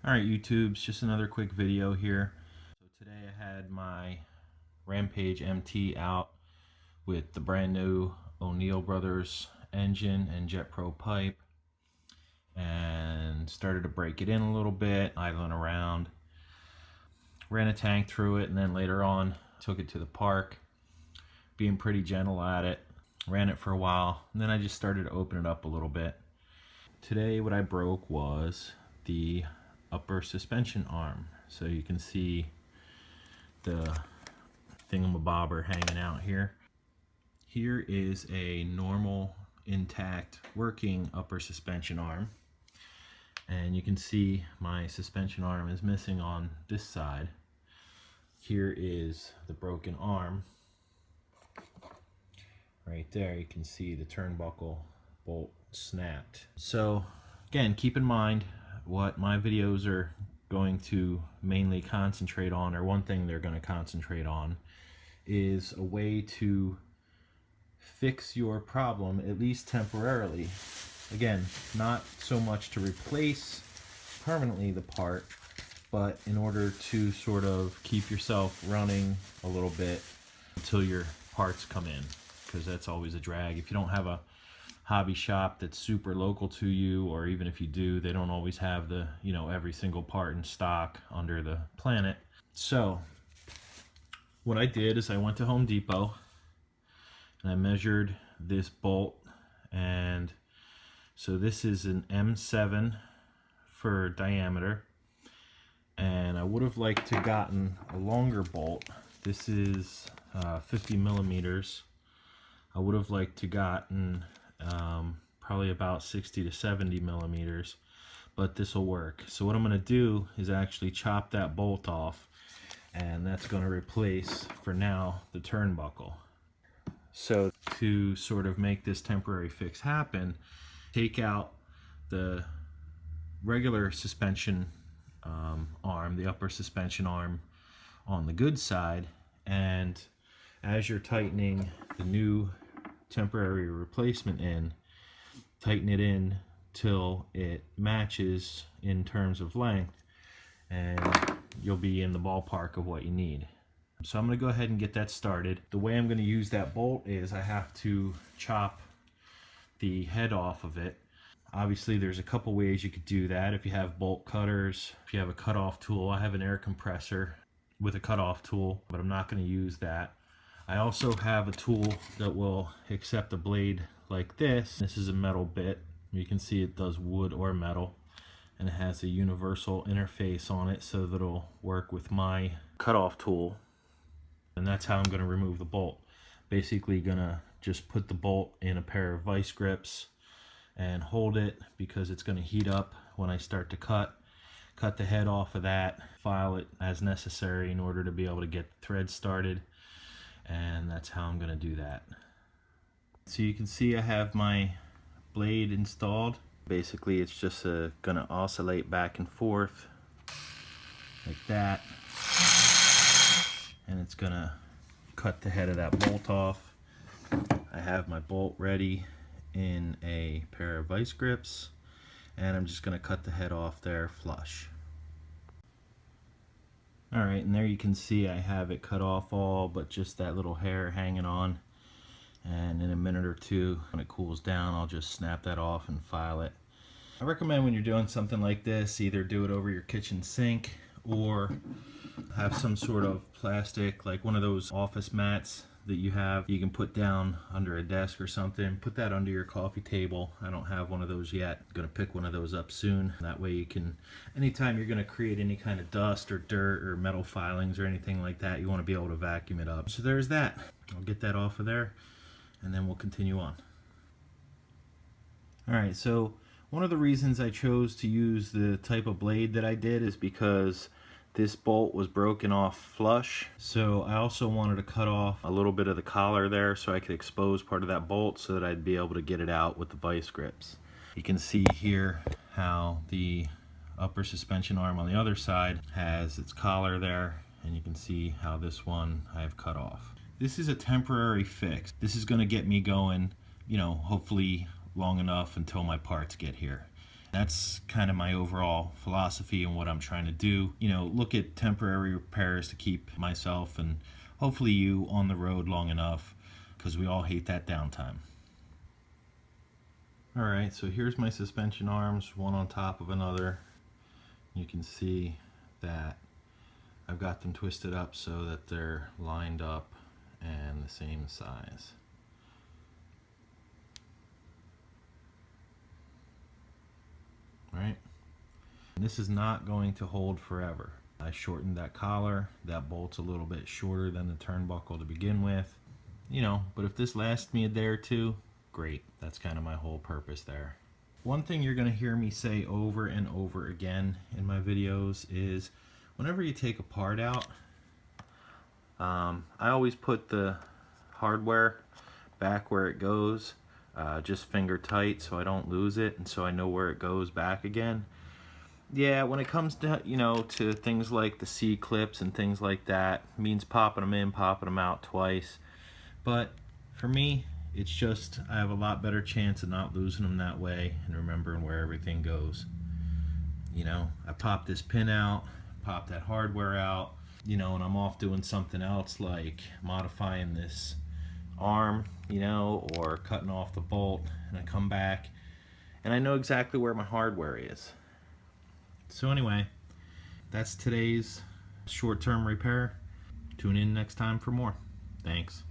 Alright YouTube, it's just another quick video here. So today I had my Rampage MT out with the brand new O'Neill Brothers engine and JetPro pipe, and started to break it in a little bit, idling around. Ran a tank through it, and then later on took it to the park, being pretty gentle at it. Ran it for a while, and then I just started to open it up a little bit. Today what I broke was the upper suspension arm. So you can see the thingamabobber hanging out here. Here is a normal, intact, working upper suspension arm. And you can see my suspension arm is missing on this side. Here is the broken arm. Right there you can see the turnbuckle bolt snapped. So again, keep in mind what my videos are going to mainly concentrate on, or one thing they're going to concentrate on, is a way to fix your problem, at least temporarily. Again, not so much to replace permanently the part, but in order to sort of keep yourself running a little bit until your parts come in, because that's always a drag. If you don't have a hobby shop that's super local to you, or even if you do, they don't always have the, every single part in stock under the planet. So what I did is I went to Home Depot and I measured this bolt, and so this is an M7 for diameter, and I would have liked to gotten a longer bolt. This is 50 millimeters. I would have liked to gotten probably about 60 to 70 millimeters, but this will work. So what I'm going to do is actually chop that bolt off, and that's going to replace, for now, the turnbuckle. So to sort of make this temporary fix happen, take out the regular suspension arm, the upper suspension arm on the good side, and as you're tightening the new temporary replacement in, tighten it in till it matches in terms of length, and you'll be in the ballpark of what you need. So I'm going to go ahead and get that started. The way I'm going to use that bolt is I have to chop the head off of it. Obviously there's a couple ways you could do that. If you have bolt cutters, if you have a cutoff tool. I have an air compressor with a cutoff tool, but I'm not going to use that. I also have a tool that will accept a blade like this. This is a metal bit. You can see it does wood or metal, and it has a universal interface on it so that it'll work with my cutoff tool. And that's how I'm going to remove the bolt. Basically gonna just put the bolt in a pair of vice grips and hold it, because it's going to heat up when I start to cut the head off of that, file it as necessary in order to be able to get the thread started. And that's how I'm going to do that. So you can see I have my blade installed. Basically it's just going to oscillate back and forth like that, and it's going to cut the head of that bolt off. I have my bolt ready in a pair of vice grips, and I'm just going to cut the head off there flush. Alright, and there you can see I have it cut off all but just that little hair hanging on, and in a minute or two when it cools down I'll just snap that off and file it. I recommend when you're doing something like this, either do it over your kitchen sink or have some sort of plastic, like one of those office mats that you can put down under a desk or something. Put that under your coffee table. I don't have one of those yet. I'm gonna pick one of those up soon. That way you can, anytime you're gonna create any kind of dust or dirt or metal filings or anything like that, you want to be able to vacuum it up. So there's that. I'll get that off of there, and then we'll continue on. Alright, so one of the reasons I chose to use the type of blade that I did is because this bolt was broken off flush. So I also wanted to cut off a little bit of the collar there so I could expose part of that bolt so that I'd be able to get it out with the vice grips. You can see here how the upper suspension arm on the other side has its collar there, and you can see how this one I have cut off. This is a temporary fix. This is going to get me going, hopefully long enough until my parts get here. That's kind of my overall philosophy and what I'm trying to do. You know, look at temporary repairs to keep myself and hopefully you on the road long enough, because we all hate that downtime. Alright, so here's my suspension arms, one on top of another. You can see that I've got them twisted up so that they're lined up and the same size. Right? And this is not going to hold forever. I shortened that collar. That bolt's a little bit shorter than the turnbuckle to begin with. You know, but if this lasts me a day or two, great. That's kind of my whole purpose there. One thing you're going to hear me say over and over again in my videos is whenever you take a part out, I always put the hardware back where it goes, just finger tight so I don't lose it and so I know where it goes back again. Yeah, when it comes to, you know, to things like the C-clips and things like that, means popping them in, popping them out twice. But for me, it's just, I have a lot better chance of not losing them that way and remembering where everything goes. You know, I pop this pin out, pop that hardware out, you know, and I'm off doing something else like modifying this arm, you know, or cutting off the bolt, and I come back and I know exactly where my hardware is. So anyway, that's today's short-term repair. Tune in next time for more. Thanks.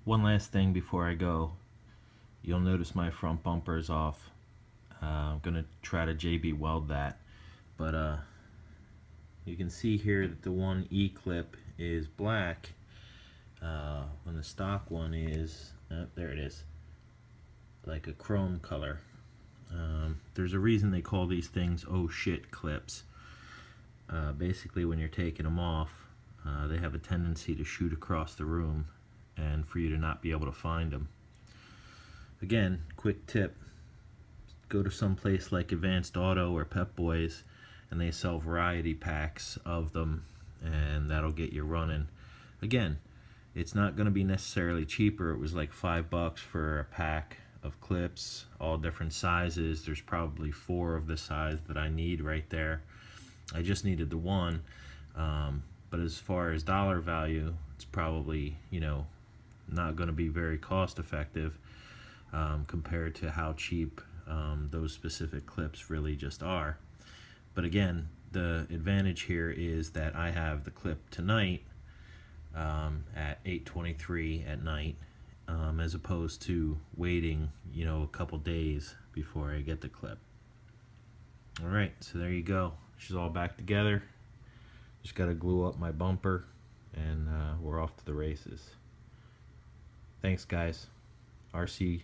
One last thing before I go. You'll notice my front bumper is off. I'm gonna try to JB weld that, but you can see here that the one E-clip is black when the stock one is, there it is, like a chrome color. There's a reason they call these things oh shit clips. Basically when you're taking them off, they have a tendency to shoot across the room and for you to not be able to find them. Again, quick tip, go to some place like Advanced Auto or Pep Boys and they sell variety packs of them, and that'll get you running. Again, it's not going to be necessarily cheaper. It was like $5 for a pack of clips, all different sizes. There's probably 4 of the size that I need right there. I just needed the one, but as far as dollar value, it's probably, you know, not going to be very cost effective compared to how cheap those specific clips really just are. But again, the advantage here is that I have the clip tonight at 8:23 at night, as opposed to waiting, you know, a couple days before I get the clip. Alright, so there you go. She's all back together. Just got to glue up my bumper, and we're off to the races. Thanks, guys. RC